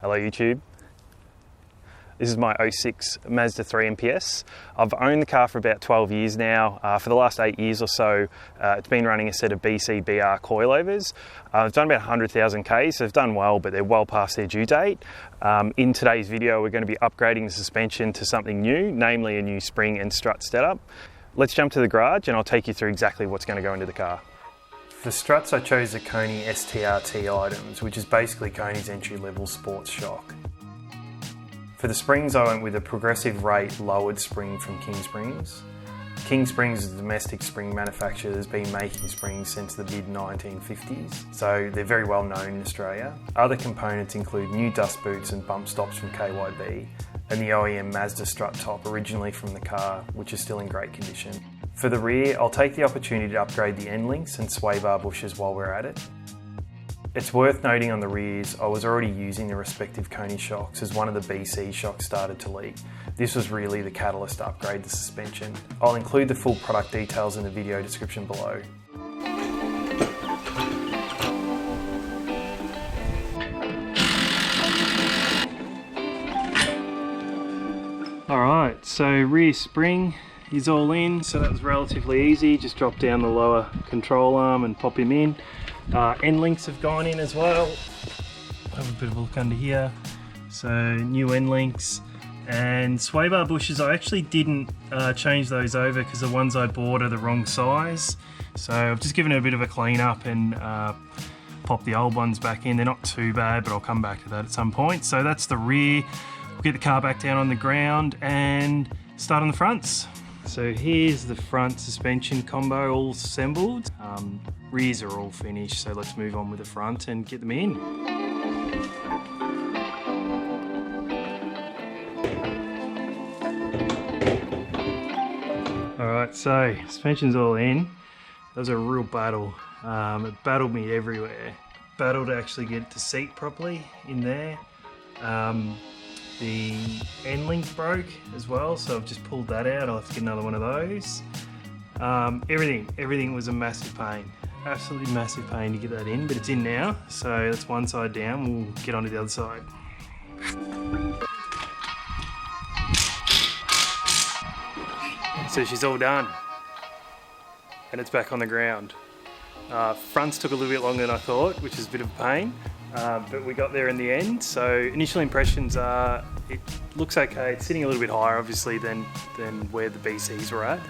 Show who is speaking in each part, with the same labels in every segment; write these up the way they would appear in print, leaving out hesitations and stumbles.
Speaker 1: Hello YouTube. This is my 06 Mazda 3 MPS. I've owned the car for about 12 years now. For the last 8 years or so, it's been running a set of BC BR coilovers. I've done about 100,000 Ks, so they've done well, but they're well past their due date. In today's video, we're going to be upgrading the suspension to something new, namely a new spring and strut setup. Let's jump to the garage and I'll take you through exactly what's going to go into the car. For struts, I chose the Koni STRT items, which is basically Koni's entry-level sports shock. For the springs, I went with a progressive rate lowered spring from King Springs. King Springs is a domestic spring manufacturer that's been making springs since the mid-1950s, so they're very well known in Australia. Other components include new dust boots and bump stops from KYB, and the OEM Mazda strut top originally from the car, which is still in great condition. For the rear, I'll take the opportunity to upgrade the end links and sway bar bushes while we're at it. It's worth noting on the rears, I was already using the respective Koni shocks as one of the BC shocks started to leak. This was really the catalyst to upgrade the suspension. I'll include the full product details in the video description below. Alright, so rear spring is all in, so that was relatively easy. Just drop down the lower control arm and pop him in. End links have gone in as well. Have a bit of a look under here. So new end links and sway bar bushes. I actually didn't change those over because the ones I bought are the wrong size. So I've just given it a bit of a clean up and pop the old ones back in. They're not too bad, but I'll come back to that at some point. So that's the rear. We'll get the car back down on the ground and start on the fronts. So here's the front suspension combo all assembled. Rears are all finished, so let's move on with the front and get them in. Alright, so suspension's all in. That was a real battle. It battled me everywhere. Battled to actually get it to seat properly in there. The end link broke as well, so I've just pulled that out. I'll have to get another one of those. Everything was a massive pain. Absolutely massive pain to get that in, but it's in now. So that's one side down, we'll get onto the other side. So she's all done. And it's back on the ground. Fronts took a little bit longer than I thought, which is a bit of a pain. But we got there in the end. So initial impressions are, it looks okay. It's sitting a little bit higher, obviously, than where the BCs were at.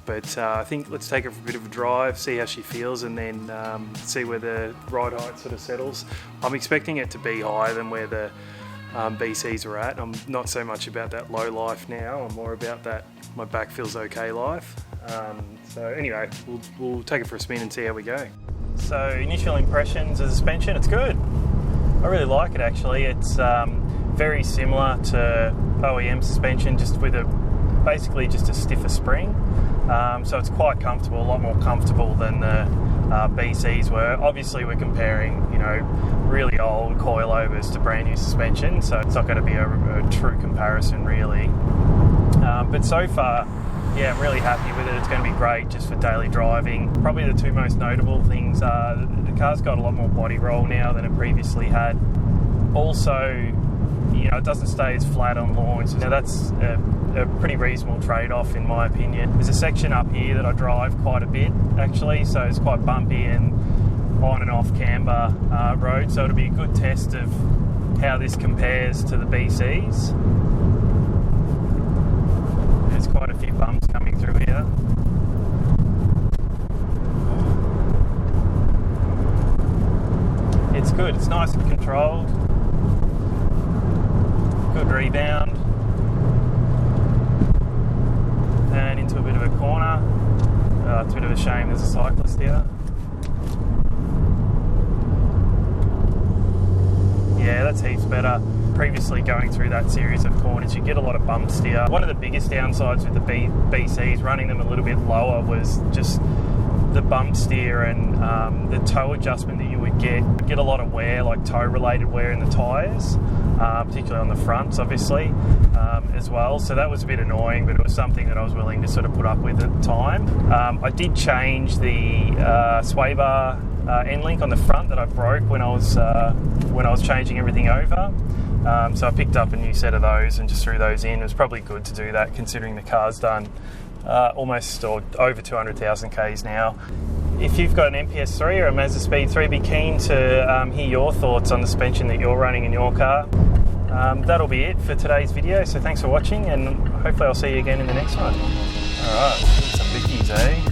Speaker 1: But I think let's take her for a bit of a drive, see how she feels, and then see where the ride height sort of settles. I'm expecting it to be higher than where the BCs were at. I'm not so much about that low life now. I'm more about that my back feels okay life. So anyway, we'll take it for a spin and see how we go. So initial impressions of the suspension, it's good. I really like it actually. It's very similar to OEM suspension, just with basically just a stiffer spring. So it's quite comfortable, a lot more comfortable than the BCs were. Obviously we're comparing, really old coilovers to brand new suspension, so it's not going to be a true comparison really. But so far, yeah, I'm really happy with it. It's going to be great just for daily driving. Probably the two most notable things are the car's got a lot more body roll now than it previously had. Also, it doesn't stay as flat on launch. Now that's a pretty reasonable trade-off in my opinion. There's a section up here that I drive quite a bit actually, so it's quite bumpy and on and off camber road, so it'll be a good test of how this compares to the BCs. There's quite a few bumps coming through here. It's good, it's nice and controlled. Good rebound. And into a bit of a corner. It's a bit of a shame there's a cyclist here. Yeah, that's heaps better. Previously going through that series of corners, you get a lot of bump steer. One of the biggest downsides with the BCs, running them a little bit lower, was just the bump steer and the toe adjustment that you would get a lot of wear, like toe related wear in the tyres, particularly on the fronts obviously, as well. So that was a bit annoying, but it was something that I was willing to sort of put up with at the time. I did change the sway bar end link on the front that I broke when I was changing everything over. So I picked up a new set of those and just threw those in. It was probably good to do that considering the car's done almost or over 200,000 Ks now. If you've got an MPS 3 or a Mazda Speed 3, be keen to hear your thoughts on the suspension that you're running in your car. That'll be it for today's video, so thanks for watching, and hopefully I'll see you again in the next one. Alright, some biggies, eh?